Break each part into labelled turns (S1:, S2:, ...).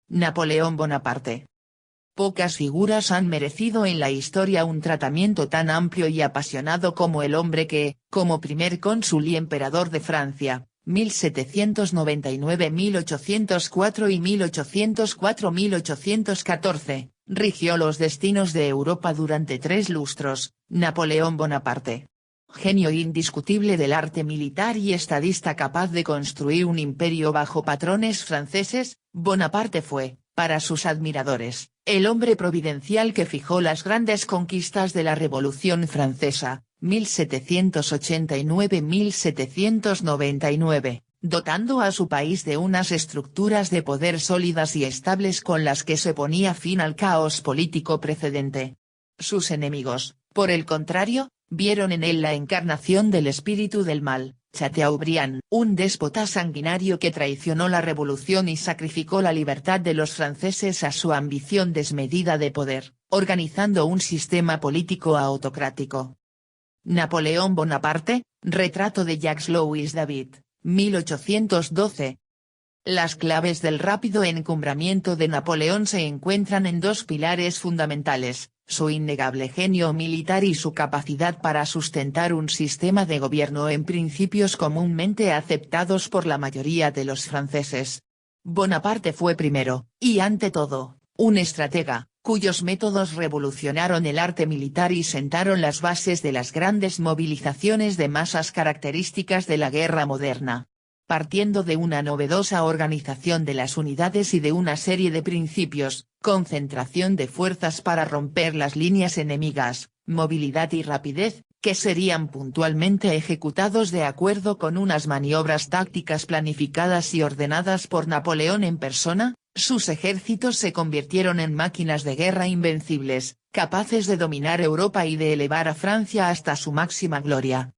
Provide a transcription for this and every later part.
S1: Napoleón Bonaparte. Pocas figuras han merecido en la historia un tratamiento tan amplio y apasionado como el hombre que, como primer cónsul y emperador de Francia, 1799-1804 y 1804-1814, rigió los destinos de Europa durante 3 lustros, Napoleón Bonaparte. Genio indiscutible del arte militar y estadista capaz de construir un imperio bajo patrones franceses, Bonaparte fue, para sus admiradores, el hombre providencial que fijó las grandes conquistas de la Revolución Francesa, 1789-1799, dotando a su país de unas estructuras de poder sólidas y estables con las que se ponía fin al caos político precedente. Sus enemigos, por el contrario, vieron en él la encarnación del espíritu del mal, Chateaubriand, un déspota sanguinario que traicionó la revolución y sacrificó la libertad de los franceses a su ambición desmedida de poder, organizando un sistema político autocrático. Napoleón Bonaparte, retrato de Jacques-Louis David, 1812. Las claves del rápido encumbramiento de Napoleón se encuentran en 2 pilares fundamentales: su innegable genio militar y su capacidad para sustentar un sistema de gobierno en principios comúnmente aceptados por la mayoría de los franceses. Bonaparte fue primero, y ante todo, un estratega, cuyos métodos revolucionaron el arte militar y sentaron las bases de las grandes movilizaciones de masas características de la guerra moderna. Partiendo de una novedosa organización de las unidades y de una serie de principios, concentración de fuerzas para romper las líneas enemigas, movilidad y rapidez, que serían puntualmente ejecutados de acuerdo con unas maniobras tácticas planificadas y ordenadas por Napoleón en persona, sus ejércitos se convirtieron en máquinas de guerra invencibles, capaces de dominar Europa y de elevar a Francia hasta su máxima gloria.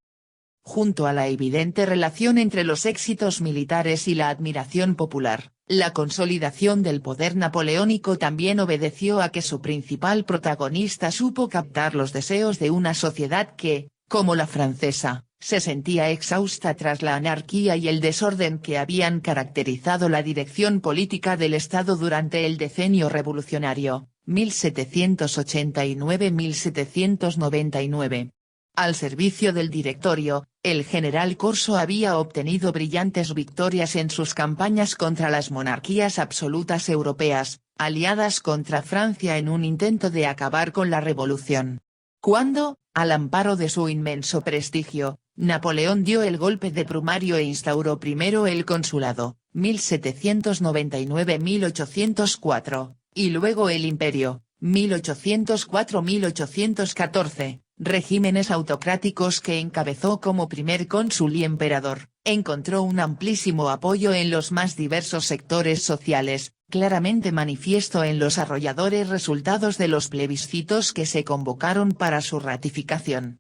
S1: Junto a la evidente relación entre los éxitos militares y la admiración popular, la consolidación del poder napoleónico también obedeció a que su principal protagonista supo captar los deseos de una sociedad que, como la francesa, se sentía exhausta tras la anarquía y el desorden que habían caracterizado la dirección política del Estado durante el decenio revolucionario, 1789-1799. Al servicio del Directorio, el general Corso había obtenido brillantes victorias en sus campañas contra las monarquías absolutas europeas, aliadas contra Francia en un intento de acabar con la revolución. Cuando, al amparo de su inmenso prestigio, Napoleón dio el golpe de Brumario e instauró primero el consulado, 1799-1804, y luego el imperio, 1804-1814. Regímenes autocráticos que encabezó como primer cónsul y emperador, encontró un amplísimo apoyo en los más diversos sectores sociales, claramente manifiesto en los arrolladores resultados de los plebiscitos que se convocaron para su ratificación.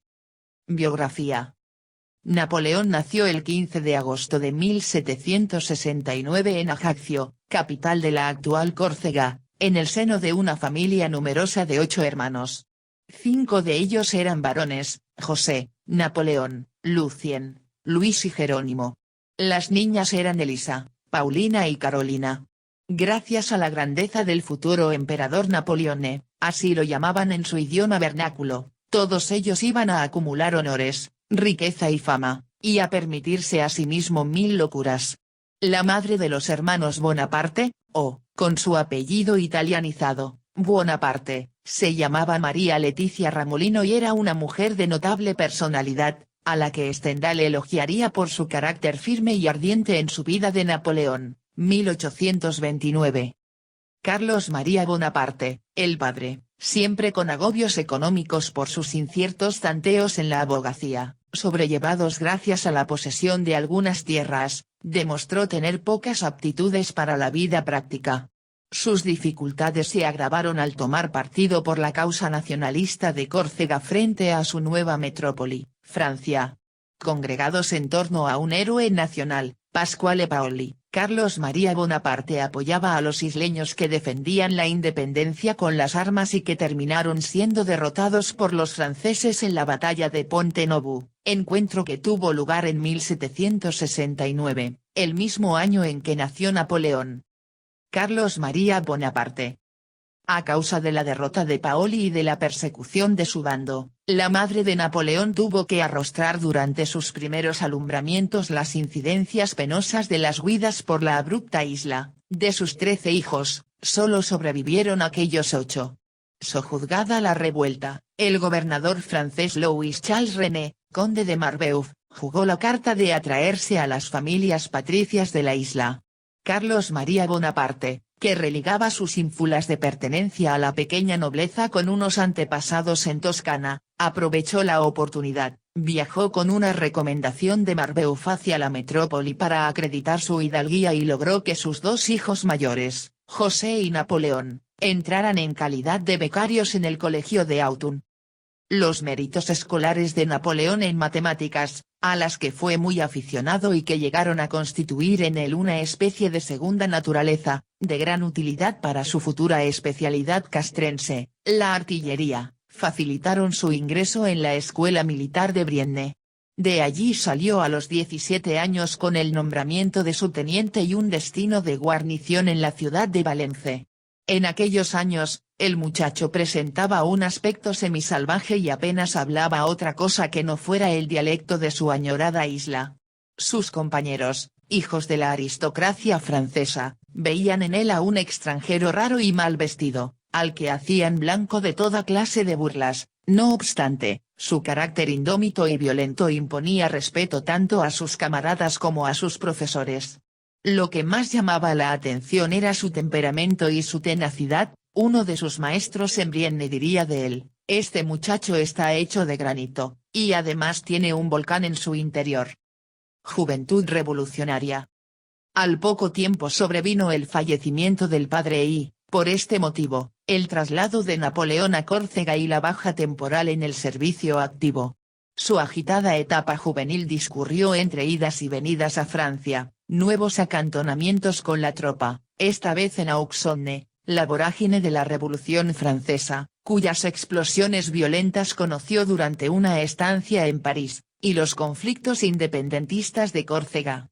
S1: Biografía. Napoleón nació el 15 de agosto de 1769 en Ajaccio, capital de la actual Córcega, en el seno de una familia numerosa de 8 hermanos. 5 de ellos eran varones: José, Napoleón, Lucien, Luis y Jerónimo. Las niñas eran Elisa, Paulina y Carolina. Gracias a la grandeza del futuro emperador Napoleone, así lo llamaban en su idioma vernáculo, todos ellos iban a acumular honores, riqueza y fama, y a permitirse a sí mismo 1000 locuras. La madre de los hermanos Bonaparte, con su apellido italianizado, Buonaparte, se llamaba María Letizia Ramolino y era una mujer de notable personalidad, a la que Stendhal elogiaría por su carácter firme y ardiente en su vida de Napoleón, 1829. Carlos María Bonaparte, el padre, siempre con agobios económicos por sus inciertos tanteos en la abogacía, sobrellevados gracias a la posesión de algunas tierras, demostró tener pocas aptitudes para la vida práctica. Sus dificultades se agravaron al tomar partido por la causa nacionalista de Córcega frente a su nueva metrópoli, Francia. Congregados en torno a un héroe nacional, Pasquale Paoli, Carlos María Bonaparte apoyaba a los isleños que defendían la independencia con las armas y que terminaron siendo derrotados por los franceses en la batalla de Ponte Novo, encuentro que tuvo lugar en 1769, el mismo año en que nació Napoleón. Carlos María Bonaparte. A causa de la derrota de Paoli y de la persecución de su bando, la madre de Napoleón tuvo que arrostrar durante sus primeros alumbramientos las incidencias penosas de las huidas por la abrupta isla. De sus 13 hijos, solo sobrevivieron aquellos 8. Sojuzgada la revuelta, el gobernador francés Louis Charles René, conde de Marbeuf, jugó la carta de atraerse a las familias patricias de la isla. Carlos María Bonaparte, que religaba sus ínfulas de pertenencia a la pequeña nobleza con unos antepasados en Toscana, aprovechó la oportunidad, viajó con una recomendación de Marbeuf hacia la metrópoli para acreditar su hidalguía y logró que sus 2 hijos mayores, José y Napoleón, entraran en calidad de becarios en el colegio de Autun. Los méritos escolares de Napoleón en matemáticas, a las que fue muy aficionado y que llegaron a constituir en él una especie de segunda naturaleza, de gran utilidad para su futura especialidad castrense, la artillería, facilitaron su ingreso en la Escuela Militar de Brienne. De allí salió a los 17 años con el nombramiento de subteniente y un destino de guarnición en la ciudad de Valencia. En aquellos años, el muchacho presentaba un aspecto semisalvaje y apenas hablaba otra cosa que no fuera el dialecto de su añorada isla. Sus compañeros, hijos de la aristocracia francesa, veían en él a un extranjero raro y mal vestido, al que hacían blanco de toda clase de burlas. No obstante, su carácter indómito y violento imponía respeto tanto a sus camaradas como a sus profesores. Lo que más llamaba la atención era su temperamento y su tenacidad. Uno de sus maestros en Brienne diría de él: este muchacho está hecho de granito, y además tiene un volcán en su interior. Juventud revolucionaria. Al poco tiempo sobrevino el fallecimiento del padre y, por este motivo, el traslado de Napoleón a Córcega y la baja temporal en el servicio activo. Su agitada etapa juvenil discurrió entre idas y venidas a Francia, nuevos acantonamientos con la tropa, esta vez en Auxonne, la vorágine de la Revolución Francesa, cuyas explosiones violentas conoció durante una estancia en París, y los conflictos independentistas de Córcega.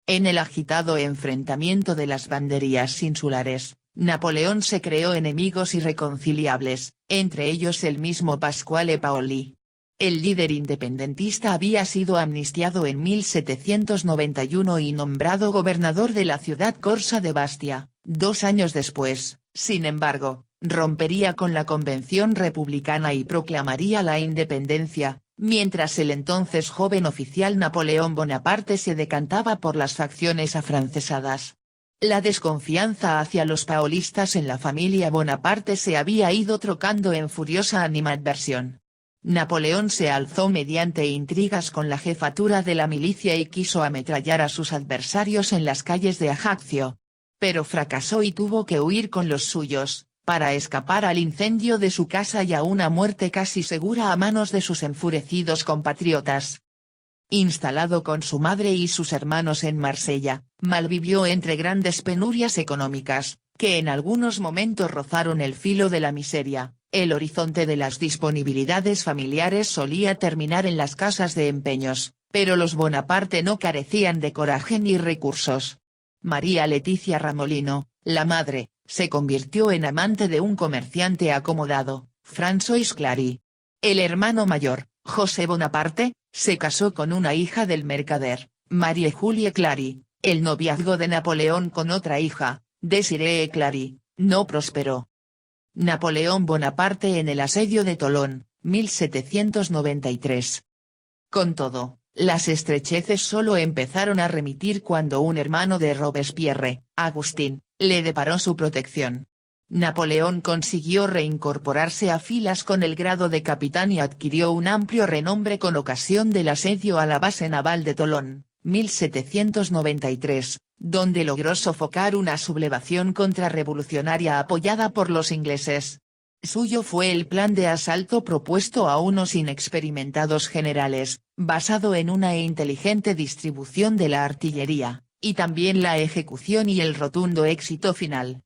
S1: En el agitado enfrentamiento de las banderías insulares, Napoleón se creó enemigos irreconciliables, entre ellos el mismo Pasquale Paoli. El líder independentista había sido amnistiado en 1791 y nombrado gobernador de la ciudad corsa de Bastia. 2 años después, sin embargo, rompería con la convención republicana y proclamaría la independencia, mientras el entonces joven oficial Napoleón Bonaparte se decantaba por las facciones afrancesadas. La desconfianza hacia los paolistas en la familia Bonaparte se había ido trocando en furiosa animadversión. Napoleón se alzó mediante intrigas con la jefatura de la milicia y quiso ametrallar a sus adversarios en las calles de Ajaccio. Pero fracasó y tuvo que huir con los suyos, para escapar al incendio de su casa y a una muerte casi segura a manos de sus enfurecidos compatriotas. Instalado con su madre y sus hermanos en Marsella, malvivió entre grandes penurias económicas, que en algunos momentos rozaron el filo de la miseria. El horizonte de las disponibilidades familiares solía terminar en las casas de empeños, pero los Bonaparte no carecían de coraje ni recursos. María Leticia Ramolino, la madre, se convirtió en amante de un comerciante acomodado, François Clary. El hermano mayor, José Bonaparte, se casó con una hija del mercader, Marie Julie Clary. El noviazgo de Napoleón con otra hija, Desirée Clary, no prosperó. Napoleón Bonaparte en el asedio de Tolón, 1793. Con todo, las estrecheces solo empezaron a remitir cuando un hermano de Robespierre, Agustín, le deparó su protección. Napoleón consiguió reincorporarse a filas con el grado de capitán y adquirió un amplio renombre con ocasión del asedio a la base naval de Tolón, 1793, donde logró sofocar una sublevación contrarrevolucionaria apoyada por los ingleses. Suyo fue el plan de asalto propuesto a unos inexperimentados generales, basado en una inteligente distribución de la artillería, y también la ejecución y el rotundo éxito final.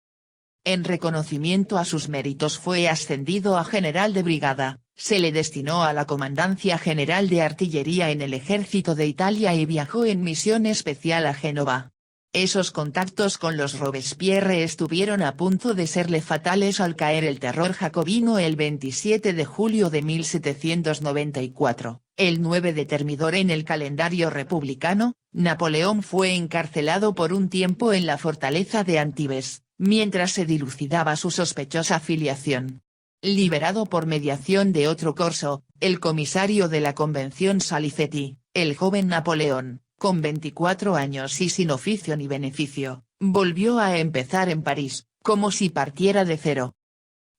S1: En reconocimiento a sus méritos fue ascendido a general de brigada, se le destinó a la Comandancia General de Artillería en el Ejército de Italia y viajó en misión especial a Génova. Esos contactos con los Robespierre estuvieron a punto de serle fatales al caer el terror jacobino el 27 de julio de 1794, el 9 de Termidor en el calendario republicano. Napoleón fue encarcelado por un tiempo en la fortaleza de Antibes, mientras se dilucidaba su sospechosa filiación. Liberado por mediación de otro corso, el comisario de la Convención Salicetti, el joven Napoleón, con 24 años y sin oficio ni beneficio, volvió a empezar en París, como si partiera de cero.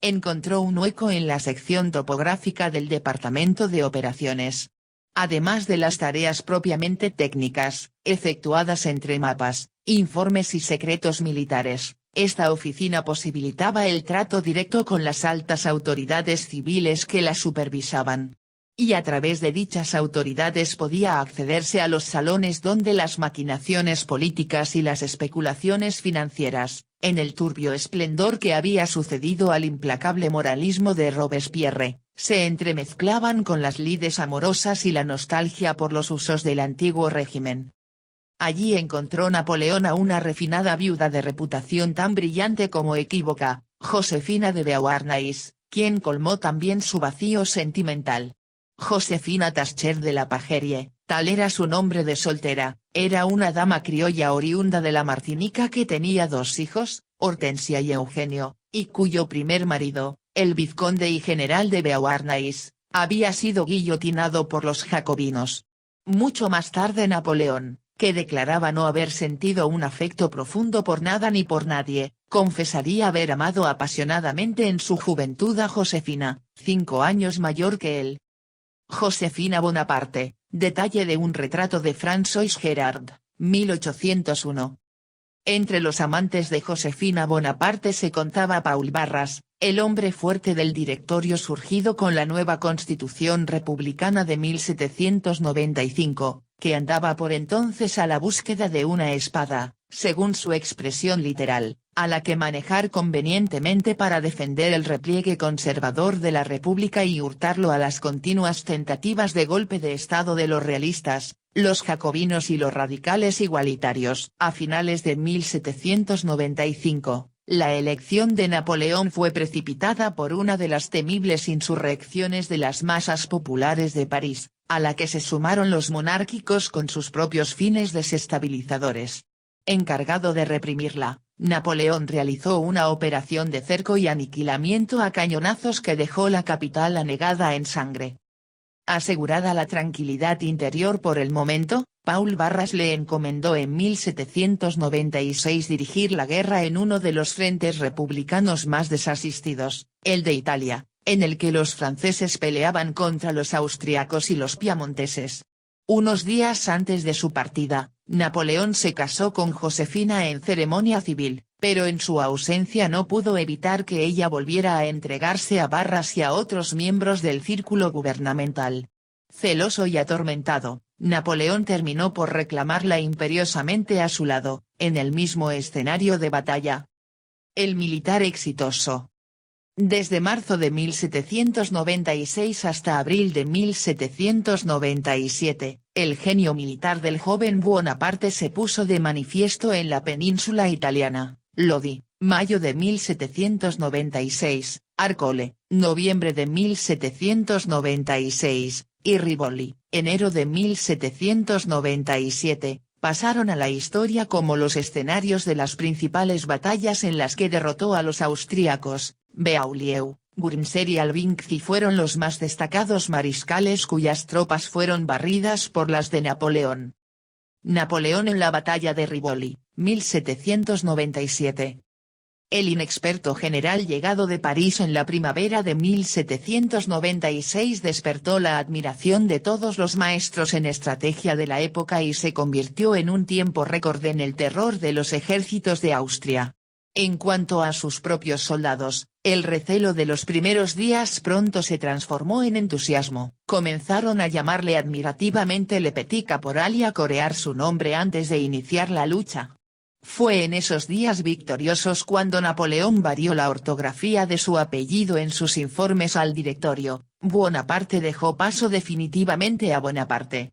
S1: Encontró un hueco en la sección topográfica del Departamento de Operaciones. Además de las tareas propiamente técnicas, efectuadas entre mapas, informes y secretos militares, esta oficina posibilitaba el trato directo con las altas autoridades civiles que la supervisaban. Y a través de dichas autoridades podía accederse a los salones donde las maquinaciones políticas y las especulaciones financieras, en el turbio esplendor que había sucedido al implacable moralismo de Robespierre, se entremezclaban con las lides amorosas y la nostalgia por los usos del antiguo régimen. Allí encontró Napoleón a una refinada viuda de reputación tan brillante como equívoca, Josefina de Beauharnais, quien colmó también su vacío sentimental. Josefina Tasker de la Pagerie, tal era su nombre de soltera, era una dama criolla oriunda de la Martinica que tenía 2 hijos, Hortensia y Eugenio, y cuyo primer marido, el vizconde y general de Beauharnais, había sido guillotinado por los jacobinos. Mucho más tarde Napoleón, que declaraba no haber sentido un afecto profundo por nada ni por nadie, confesaría haber amado apasionadamente en su juventud a Josefina, 5 años mayor que él. Josefina Bonaparte, detalle de un retrato de François Gérard, 1801. Entre los amantes de Josefina Bonaparte se contaba Paul Barras, el hombre fuerte del Directorio surgido con la nueva Constitución republicana de 1795, que andaba por entonces a la búsqueda de una espada, según su expresión literal, a la que manejar convenientemente para defender el repliegue conservador de la República y hurtarlo a las continuas tentativas de golpe de Estado de los realistas, los jacobinos y los radicales igualitarios. A finales de 1795, la elección de Napoleón fue precipitada por una de las temibles insurrecciones de las masas populares de París, a la que se sumaron los monárquicos con sus propios fines desestabilizadores. Encargado de reprimirla, Napoleón realizó una operación de cerco y aniquilamiento a cañonazos que dejó la capital anegada en sangre. Asegurada la tranquilidad interior por el momento, Paul Barras le encomendó en 1796 dirigir la guerra en uno de los frentes republicanos más desasistidos, el de Italia, en el que los franceses peleaban contra los austriacos y los piamonteses. Unos días antes de su partida, Napoleón se casó con Josefina en ceremonia civil, pero en su ausencia no pudo evitar que ella volviera a entregarse a Barras y a otros miembros del círculo gubernamental. Celoso y atormentado, Napoleón terminó por reclamarla imperiosamente a su lado, en el mismo escenario de batalla. El militar exitoso. Desde marzo de 1796 hasta abril de 1797, el genio militar del joven Bonaparte se puso de manifiesto en la península italiana. Lodi, mayo de 1796, Arcole, noviembre de 1796, y Rivoli, enero de 1797, pasaron a la historia como los escenarios de las principales batallas en las que derrotó a los austríacos. Beaulieu, Gurmser y Albinkey fueron los más destacados mariscales cuyas tropas fueron barridas por las de Napoleón. Napoleón en la batalla de Rivoli, 1797. El inexperto general llegado de París en la primavera de 1796 despertó la admiración de todos los maestros en estrategia de la época y se convirtió en un tiempo récord en el terror de los ejércitos de Austria. En cuanto a sus propios soldados, el recelo de los primeros días pronto se transformó en entusiasmo, comenzaron a llamarle admirativamente Le Petit Caporal y a corear su nombre antes de iniciar la lucha. Fue en esos días victoriosos cuando Napoleón varió la ortografía de su apellido en sus informes al directorio. Bonaparte dejó paso definitivamente a Bonaparte.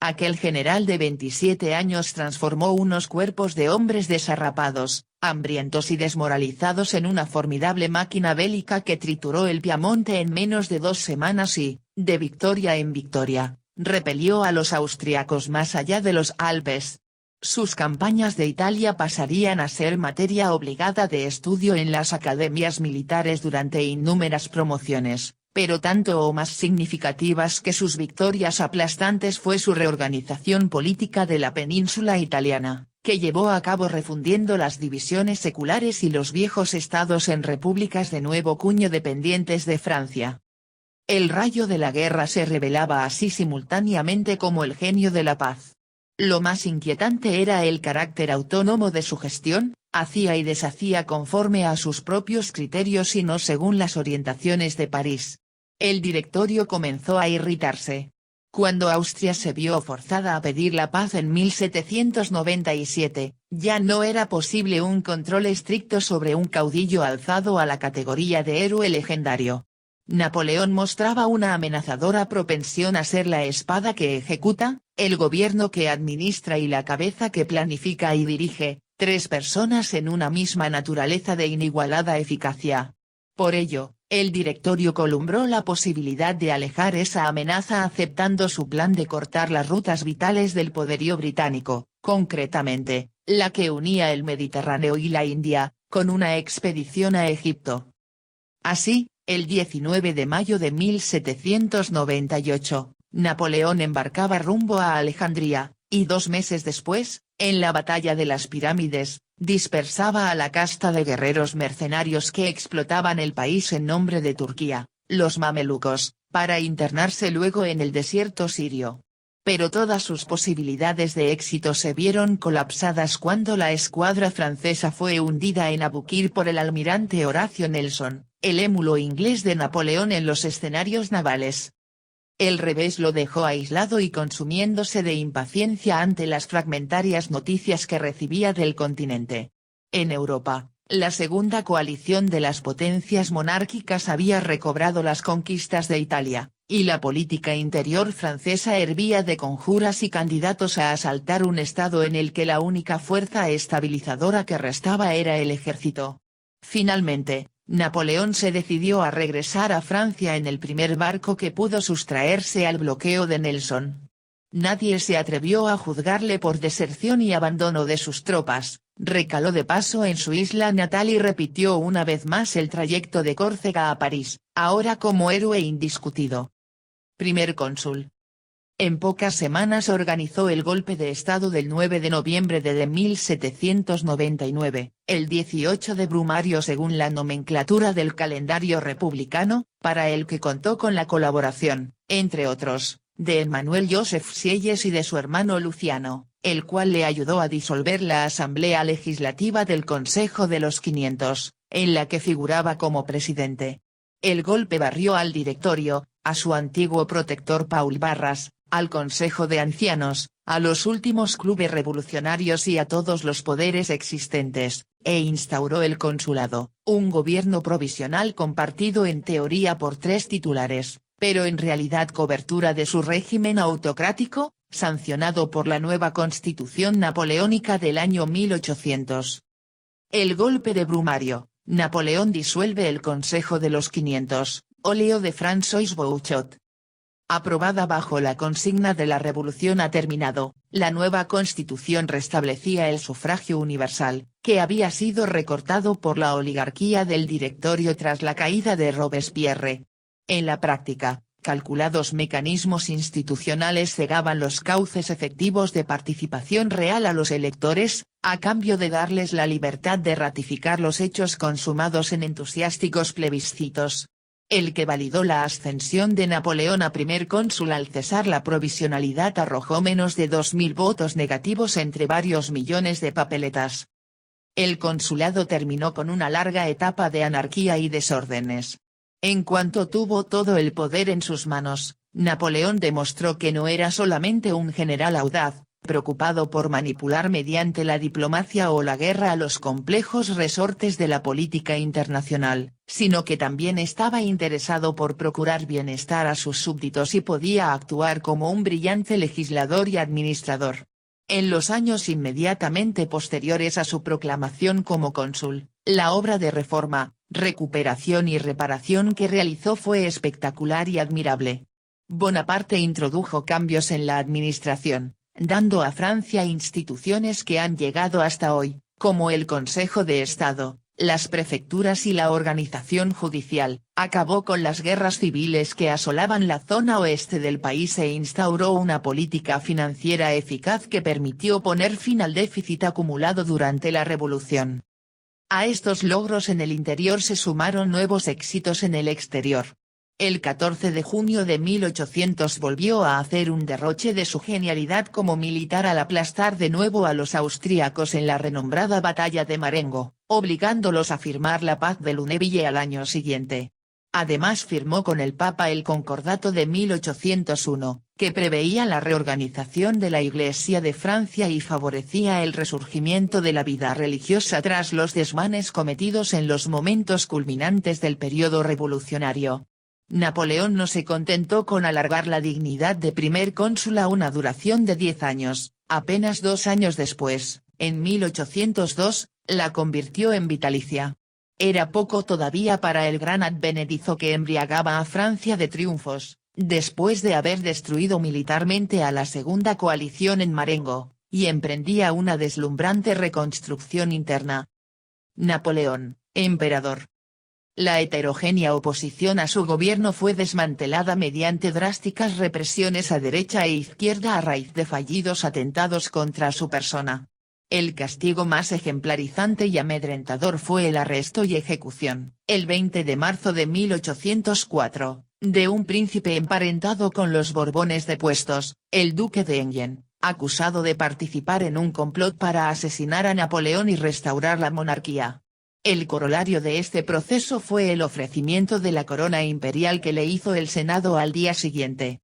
S1: aquel general de 27 años transformó unos cuerpos de hombres desarrapados, hambrientos y desmoralizados en una formidable máquina bélica que trituró el Piamonte en menos de 2 semanas y, de victoria en victoria, repelió a los austriacos más allá de los Alpes. Sus campañas de Italia pasarían a ser materia obligada de estudio en las academias militares durante innúmeras promociones, pero tanto o más significativas que sus victorias aplastantes fue su reorganización política de la península italiana, que llevó a cabo refundiendo las divisiones seculares y los viejos estados en repúblicas de nuevo cuño dependientes de Francia. El rayo de la guerra se revelaba así simultáneamente como el genio de la paz. Lo más inquietante era el carácter autónomo de su gestión, hacía y deshacía conforme a sus propios criterios y no según las orientaciones de París. El directorio comenzó a irritarse. Cuando Austria se vio forzada a pedir la paz en 1797, ya no era posible un control estricto sobre un caudillo alzado a la categoría de héroe legendario. Napoleón mostraba una amenazadora propensión a ser la espada que ejecuta, el gobierno que administra y la cabeza que planifica y dirige, 3 personas en una misma naturaleza de inigualada eficacia. Por ello, el directorio columbró la posibilidad de alejar esa amenaza aceptando su plan de cortar las rutas vitales del poderío británico, concretamente, la que unía el Mediterráneo y la India, con una expedición a Egipto. Así, el 19 de mayo de 1798, Napoleón embarcaba rumbo a Alejandría, y 2 meses después, en la batalla de las Pirámides, dispersaba a la casta de guerreros mercenarios que explotaban el país en nombre de Turquía, los mamelucos, para internarse luego en el desierto sirio. Pero todas sus posibilidades de éxito se vieron colapsadas cuando la escuadra francesa fue hundida en Abukir por el almirante Horacio Nelson, el émulo inglés de Napoleón en los escenarios navales. El revés lo dejó aislado y consumiéndose de impaciencia ante las fragmentarias noticias que recibía del continente. En Europa, la segunda coalición de las potencias monárquicas había recobrado las conquistas de Italia, y la política interior francesa hervía de conjuras y candidatos a asaltar un estado en el que la única fuerza estabilizadora que restaba era el ejército. Finalmente, Napoleón se decidió a regresar a Francia en el primer barco que pudo sustraerse al bloqueo de Nelson. Nadie se atrevió a juzgarle por deserción y abandono de sus tropas, recaló de paso en su isla natal y repitió una vez más el trayecto de Córcega a París, ahora como héroe indiscutido. Primer cónsul. En pocas semanas organizó el golpe de estado del 9 de noviembre de 1799, el 18 de Brumario según la nomenclatura del calendario republicano, para el que contó con la colaboración, entre otros, de Emmanuel Joseph Sieyes y de su hermano Luciano, el cual le ayudó a disolver la Asamblea Legislativa del Consejo de los 500, en la que figuraba como presidente. El golpe barrió al directorio, a su antiguo protector Paul Barras, al Consejo de Ancianos, a los últimos clubes revolucionarios y a todos los poderes existentes, e instauró el consulado, un gobierno provisional compartido en teoría por 3 titulares, pero en realidad cobertura de su régimen autocrático, sancionado por la nueva Constitución napoleónica del año 1800. El golpe de Brumario, Napoleón disuelve el Consejo de los 500, óleo de François Bouchot. Aprobada bajo la consigna de la Revolución ha terminado, la nueva Constitución restablecía el sufragio universal, que había sido recortado por la oligarquía del directorio tras la caída de Robespierre. En la práctica, calculados mecanismos institucionales cegaban los cauces efectivos de participación real a los electores, a cambio de darles la libertad de ratificar los hechos consumados en entusiásticos plebiscitos. El que validó la ascensión de Napoleón a primer cónsul al cesar la provisionalidad arrojó menos de 2000 votos negativos entre varios millones de papeletas. El consulado terminó con una larga etapa de anarquía y desórdenes. En cuanto tuvo todo el poder en sus manos, Napoleón demostró que no era solamente un general audaz, preocupado por manipular mediante la diplomacia o la guerra a los complejos resortes de la política internacional, sino que también estaba interesado por procurar bienestar a sus súbditos y podía actuar como un brillante legislador y administrador. En los años inmediatamente posteriores a su proclamación como cónsul, la obra de reforma, recuperación y reparación que realizó fue espectacular y admirable. Bonaparte introdujo cambios en la administración, dando a Francia instituciones que han llegado hasta hoy, como el Consejo de Estado, las prefecturas y la organización judicial, acabó con las guerras civiles que asolaban la zona oeste del país e instauró una política financiera eficaz que permitió poner fin al déficit acumulado durante la Revolución. A estos logros en el interior se sumaron nuevos éxitos en el exterior. El 14 de junio de 1800 volvió a hacer un derroche de su genialidad como militar al aplastar de nuevo a los austríacos en la renombrada batalla de Marengo, obligándolos a firmar la paz de Lunéville al año siguiente. Además firmó con el Papa el Concordato de 1801, que preveía la reorganización de la Iglesia de Francia y favorecía el resurgimiento de la vida religiosa tras los desmanes cometidos en los momentos culminantes del periodo revolucionario. Napoleón no se contentó con alargar la dignidad de primer cónsul a una duración de 10 años, apenas 2 años después, en 1802, la convirtió en vitalicia. Era poco todavía para el gran advenedizo que embriagaba a Francia de triunfos, después de haber destruido militarmente a la segunda coalición en Marengo, y emprendía una deslumbrante reconstrucción interna. Napoleón, emperador. La heterogénea oposición a su gobierno fue desmantelada mediante drásticas represiones a derecha e izquierda a raíz de fallidos atentados contra su persona. El castigo más ejemplarizante y amedrentador fue el arresto y ejecución, el 20 de marzo de 1804, de un príncipe emparentado con los Borbones depuestos, el duque de Enghien, acusado de participar en un complot para asesinar a Napoleón y restaurar la monarquía. El corolario de este proceso fue el ofrecimiento de la corona imperial que le hizo el Senado al día siguiente.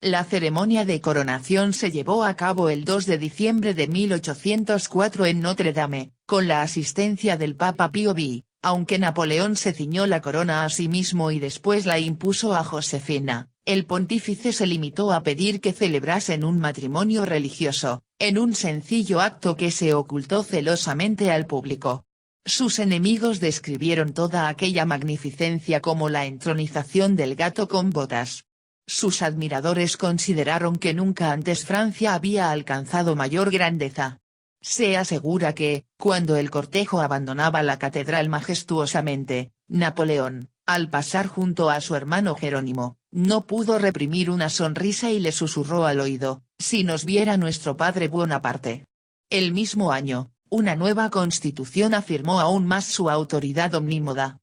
S1: La ceremonia de coronación se llevó a cabo el 2 de diciembre de 1804 en Notre Dame, con la asistencia del Papa Pío X, aunque Napoleón se ciñó la corona a sí mismo y después la impuso a Josefina. El pontífice se limitó a pedir que celebrasen un matrimonio religioso, en un sencillo acto que se ocultó celosamente al público. Sus enemigos describieron toda aquella magnificencia como la entronización del gato con botas. Sus admiradores consideraron que nunca antes Francia había alcanzado mayor grandeza. Se asegura que, cuando el cortejo abandonaba la catedral majestuosamente, Napoleón, al pasar junto a su hermano Jerónimo, no pudo reprimir una sonrisa y le susurró al oído: «Si nos viera nuestro padre Bonaparte». El mismo año, una nueva constitución afirmó aún más su autoridad omnímoda.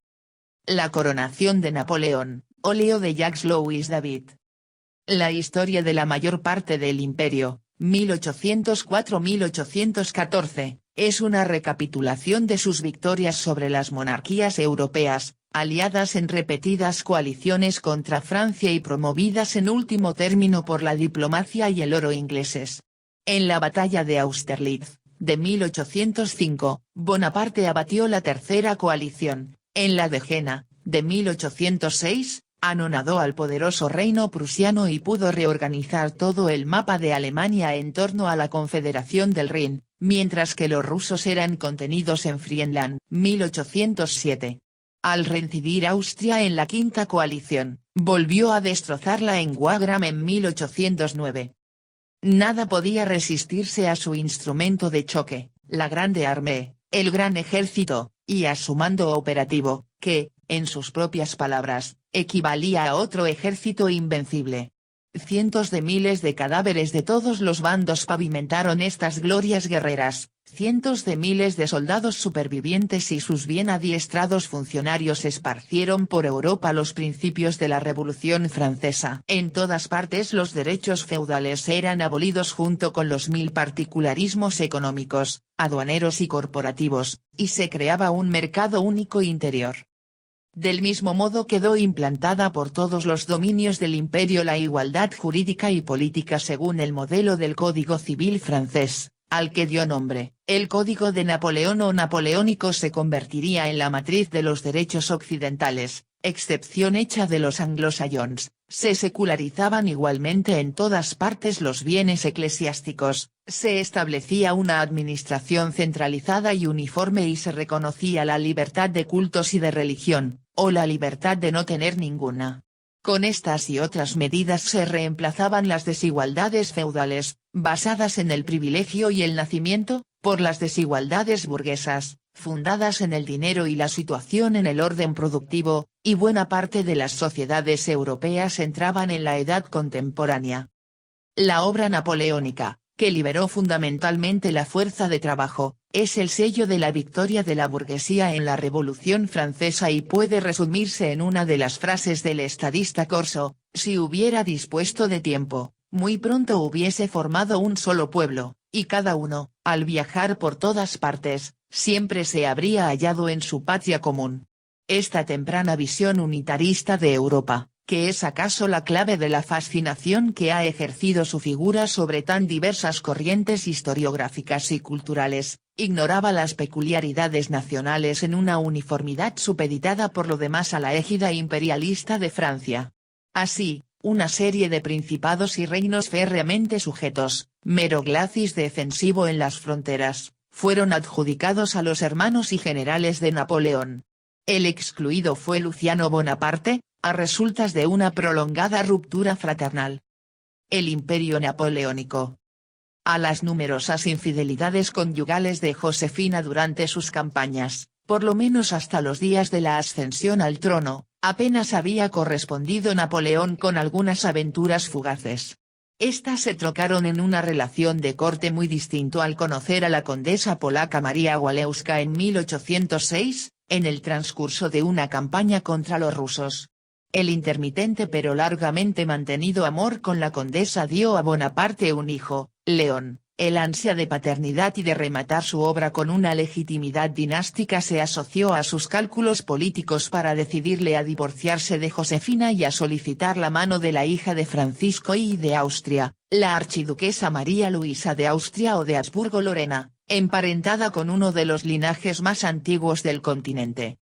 S1: La coronación de Napoleón, óleo de Jacques-Louis David. La historia de la mayor parte del imperio, 1804-1814, es una recapitulación de sus victorias sobre las monarquías europeas, aliadas en repetidas coaliciones contra Francia y promovidas en último término por la diplomacia y el oro ingleses. En la batalla de Austerlitz, de 1805, Bonaparte abatió la tercera coalición. En la de Jena, de 1806, anonadó al poderoso reino prusiano y pudo reorganizar todo el mapa de Alemania en torno a la Confederación del Rin, mientras que los rusos eran contenidos en Friedland, 1807. Al reincidir Austria en la quinta coalición, volvió a destrozarla en Wagram en 1809. Nada podía resistirse a su instrumento de choque, la Grande Armée, el gran ejército, y a su mando operativo, que, en sus propias palabras, equivalía a otro ejército invencible. Cientos de miles de cadáveres de todos los bandos pavimentaron estas glorias guerreras, cientos de miles de soldados supervivientes y sus bien adiestrados funcionarios esparcieron por Europa los principios de la Revolución Francesa. En todas partes los derechos feudales eran abolidos junto con los 1000 particularismos económicos, aduaneros y corporativos, y se creaba un mercado único interior. Del mismo modo quedó implantada por todos los dominios del imperio la igualdad jurídica y política según el modelo del Código Civil francés, al que dio nombre. El Código de Napoleón o napoleónico se convertiría en la matriz de los derechos occidentales, excepción hecha de los anglosajones. Se secularizaban igualmente en todas partes los bienes eclesiásticos, se establecía una administración centralizada y uniforme y se reconocía la libertad de cultos y de religión, o la libertad de no tener ninguna. Con estas y otras medidas se reemplazaban las desigualdades feudales, basadas en el privilegio y el nacimiento, por las desigualdades burguesas, fundadas en el dinero y la situación en el orden productivo, y buena parte de las sociedades europeas entraban en la edad contemporánea. La obra napoleónica, que liberó fundamentalmente la fuerza de trabajo, es el sello de la victoria de la burguesía en la Revolución Francesa y puede resumirse en una de las frases del estadista Corso: si hubiera dispuesto de tiempo, muy pronto hubiese formado un solo pueblo, y cada uno, al viajar por todas partes, siempre se habría hallado en su patria común. Esta temprana visión unitarista de Europa, que es acaso la clave de la fascinación que ha ejercido su figura sobre tan diversas corrientes historiográficas y culturales, ignoraba las peculiaridades nacionales en una uniformidad supeditada por lo demás a la égida imperialista de Francia. Así, una serie de principados y reinos férreamente sujetos, mero glacis defensivo en las fronteras, fueron adjudicados a los hermanos y generales de Napoleón. El excluido fue Luciano Bonaparte, a resultas de una prolongada ruptura fraternal. El imperio napoleónico. A las numerosas infidelidades conyugales de Josefina durante sus campañas, por lo menos hasta los días de la ascensión al trono, apenas había correspondido Napoleón con algunas aventuras fugaces. Estas se trocaron en una relación de corte muy distinto al conocer a la condesa polaca María Walewska en 1806, en el transcurso de una campaña contra los rusos. El intermitente pero largamente mantenido amor con la condesa dio a Bonaparte un hijo, León. El ansia de paternidad y de rematar su obra con una legitimidad dinástica se asoció a sus cálculos políticos para decidirle a divorciarse de Josefina y a solicitar la mano de la hija de Francisco I de Austria, la archiduquesa María Luisa de Austria o de Habsburgo-Lorena, emparentada con uno de los linajes más antiguos del continente.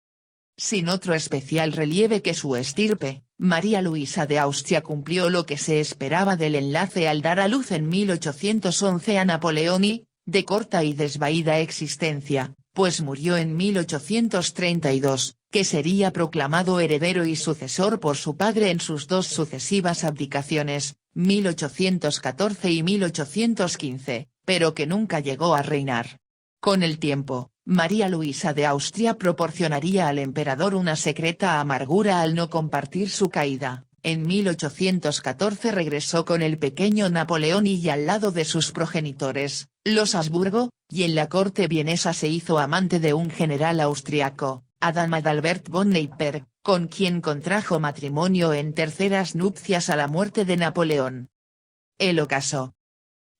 S1: Sin otro especial relieve que su estirpe, María Luisa de Austria cumplió lo que se esperaba del enlace al dar a luz en 1811 a Napoleón I, de corta y desvaída existencia, pues murió en 1832, que sería proclamado heredero y sucesor por su padre en sus dos sucesivas abdicaciones, 1814 y 1815, pero que nunca llegó a reinar. Con el tiempo, María Luisa de Austria proporcionaría al emperador una secreta amargura al no compartir su caída. En 1814 regresó con el pequeño Napoleón y al lado de sus progenitores, los Habsburgo, y en la corte vienesa se hizo amante de un general austriaco, Adam Adalbert von Neipperg, con quien contrajo matrimonio en terceras nupcias a la muerte de Napoleón. El ocaso.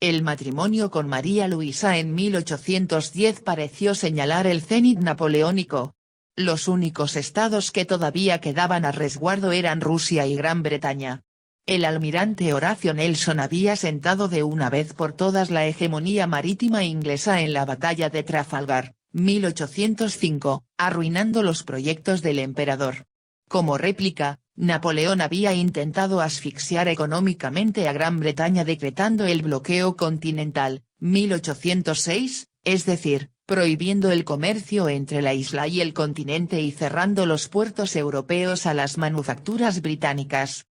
S1: El matrimonio con María Luisa en 1810 pareció señalar el cenit napoleónico. Los únicos estados que todavía quedaban a resguardo eran Rusia y Gran Bretaña. El almirante Horatio Nelson había sentado de una vez por todas la hegemonía marítima inglesa en la batalla de Trafalgar, 1805, arruinando los proyectos del emperador. Como réplica, Napoleón había intentado asfixiar económicamente a Gran Bretaña decretando el bloqueo continental, 1806, es decir, prohibiendo el comercio entre la isla y el continente y cerrando los puertos europeos a las manufacturas británicas.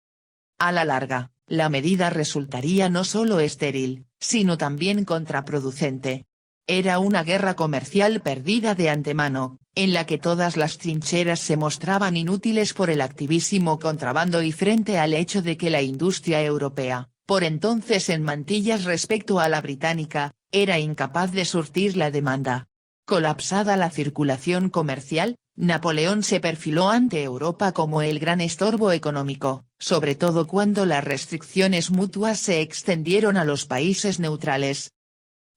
S1: A la larga, la medida resultaría no solo estéril, sino también contraproducente. Era una guerra comercial perdida de antemano, en la que todas las trincheras se mostraban inútiles por el activísimo contrabando y frente al hecho de que la industria europea, por entonces en mantillas respecto a la británica, era incapaz de surtir la demanda. Colapsada la circulación comercial, Napoleón se perfiló ante Europa como el gran estorbo económico, sobre todo cuando las restricciones mutuas se extendieron a los países neutrales.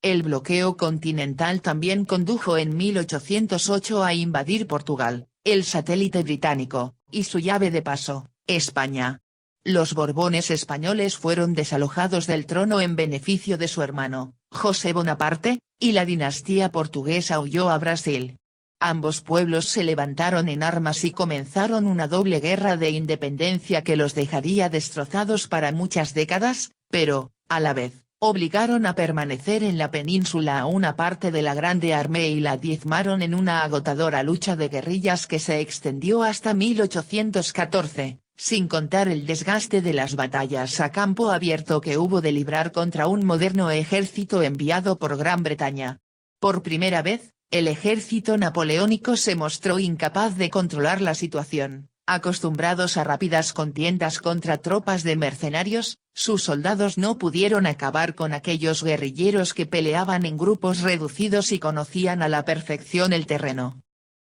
S1: El bloqueo continental también condujo en 1808 a invadir Portugal, el satélite británico, y su llave de paso, España. Los Borbones españoles fueron desalojados del trono en beneficio de su hermano, José Bonaparte, y la dinastía portuguesa huyó a Brasil. Ambos pueblos se levantaron en armas y comenzaron una doble guerra de independencia que los dejaría destrozados para muchas décadas, pero, a la vez, obligaron a permanecer en la península a una parte de la Grande Armée y la diezmaron en una agotadora lucha de guerrillas que se extendió hasta 1814, sin contar el desgaste de las batallas a campo abierto que hubo de librar contra un moderno ejército enviado por Gran Bretaña. Por primera vez, el ejército napoleónico se mostró incapaz de controlar la situación. Acostumbrados a rápidas contiendas contra tropas de mercenarios, sus soldados no pudieron acabar con aquellos guerrilleros que peleaban en grupos reducidos y conocían a la perfección el terreno.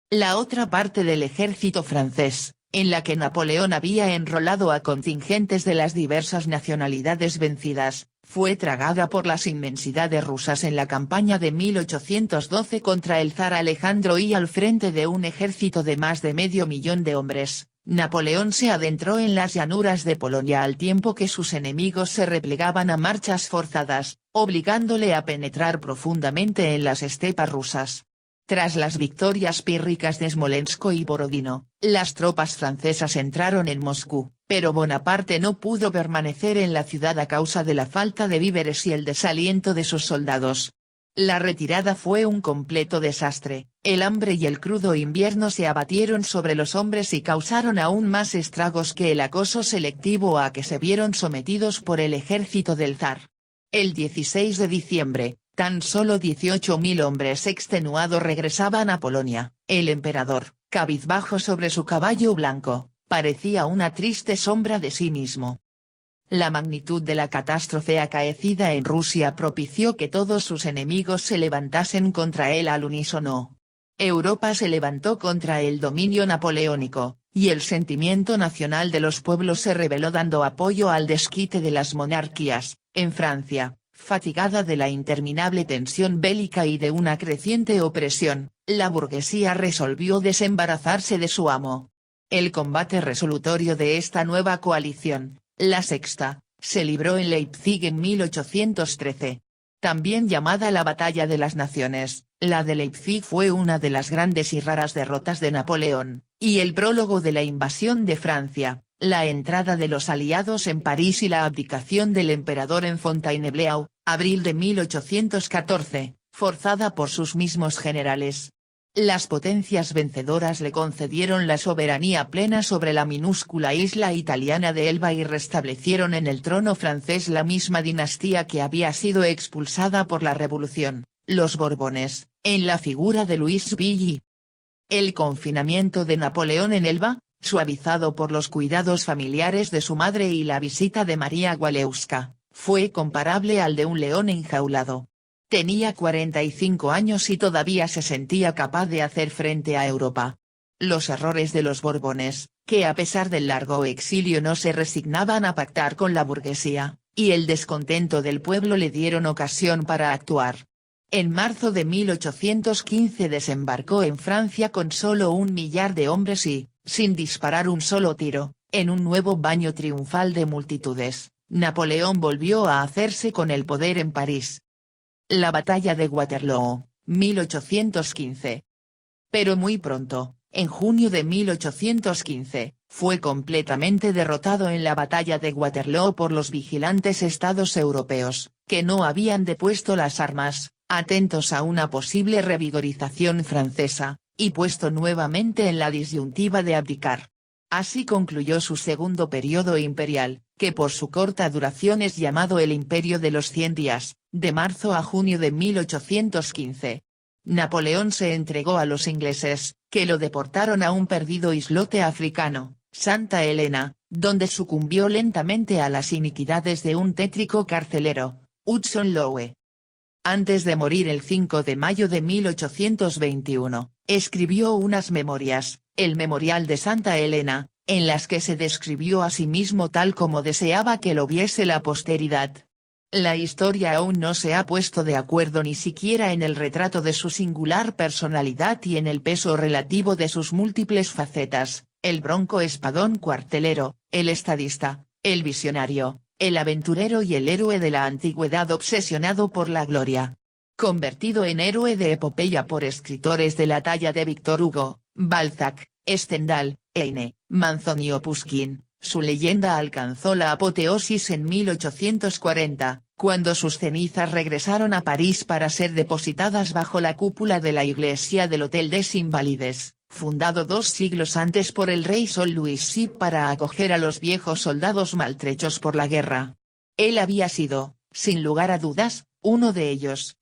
S1: La otra parte del ejército francés, en la que Napoleón había enrolado a contingentes de las diversas nacionalidades vencidas, fue tragada por las inmensidades rusas en la campaña de 1812 contra el zar Alejandro y al frente de un ejército de más de 500.000 de hombres. Napoleón se adentró en las llanuras de Polonia al tiempo que sus enemigos se replegaban a marchas forzadas, obligándole a penetrar profundamente en las estepas rusas. Tras las victorias pírricas de Smolensk y Borodino, las tropas francesas entraron en Moscú, pero Bonaparte no pudo permanecer en la ciudad a causa de la falta de víveres y el desaliento de sus soldados. La retirada fue un completo desastre, el hambre y el crudo invierno se abatieron sobre los hombres y causaron aún más estragos que el acoso selectivo a que se vieron sometidos por el ejército del zar. El 16 de diciembre, tan solo 18.000 hombres extenuados regresaban a Polonia. El emperador, cabizbajo sobre su caballo blanco, parecía una triste sombra de sí mismo. La magnitud de la catástrofe acaecida en Rusia propició que todos sus enemigos se levantasen contra él al unísono. Europa se levantó contra el dominio napoleónico, y el sentimiento nacional de los pueblos se rebeló dando apoyo al desquite de las monarquías. En Francia, fatigada de la interminable tensión bélica y de una creciente opresión, la burguesía resolvió desembarazarse de su amo. El combate resolutorio de esta nueva coalición, la Sexta, se libró en Leipzig en 1813. También llamada la Batalla de las Naciones, la de Leipzig fue una de las grandes y raras derrotas de Napoleón, y el prólogo de la invasión de Francia, la entrada de los aliados en París y la abdicación del emperador en Fontainebleau, abril de 1814, forzada por sus mismos generales. Las potencias vencedoras le concedieron la soberanía plena sobre la minúscula isla italiana de Elba y restablecieron en el trono francés la misma dinastía que había sido expulsada por la Revolución, los Borbones, en la figura de Luis Billy. El confinamiento de Napoleón en Elba, suavizado por los cuidados familiares de su madre y la visita de María Walewska, fue comparable al de un león enjaulado. Tenía 45 años y todavía se sentía capaz de hacer frente a Europa. Los errores de los Borbones, que a pesar del largo exilio no se resignaban a pactar con la burguesía, y el descontento del pueblo le dieron ocasión para actuar. En marzo de 1815 desembarcó en Francia con solo 1 millar de hombres y, sin disparar un solo tiro, en un nuevo baño triunfal de multitudes, Napoleón volvió a hacerse con el poder en París. La batalla de Waterloo, 1815. Pero muy pronto, en junio de 1815, fue completamente derrotado en la batalla de Waterloo por los vigilantes estados europeos, que no habían depuesto las armas, atentos a una posible revigorización francesa, y puesto nuevamente en la disyuntiva de abdicar. Así concluyó su segundo periodo imperial, que por su corta duración es llamado el Imperio de los 100 días, de marzo a junio de 1815. Napoleón se entregó a los ingleses, que lo deportaron a un perdido islote africano, Santa Elena, donde sucumbió lentamente a las iniquidades de un tétrico carcelero, Hudson Lowe. Antes de morir el 5 de mayo de 1821, escribió unas memorias, el Memorial de Santa Elena, en las que se describió a sí mismo tal como deseaba que lo viese la posteridad. La historia aún no se ha puesto de acuerdo ni siquiera en el retrato de su singular personalidad y en el peso relativo de sus múltiples facetas: el bronco espadón cuartelero, el estadista, el visionario, el aventurero y el héroe de la antigüedad obsesionado por la gloria. Convertido en héroe de epopeya por escritores de la talla de Víctor Hugo, Balzac, Stendhal, Heine, Manzoni o Pushkin, su leyenda alcanzó la apoteosis en 1840, cuando sus cenizas regresaron a París para ser depositadas bajo la cúpula de la iglesia del Hôtel des Invalides, fundado 2 siglos antes por el rey Sol Luis VI para acoger a los viejos soldados maltrechos por la guerra. Él había sido, sin lugar a dudas, uno de ellos.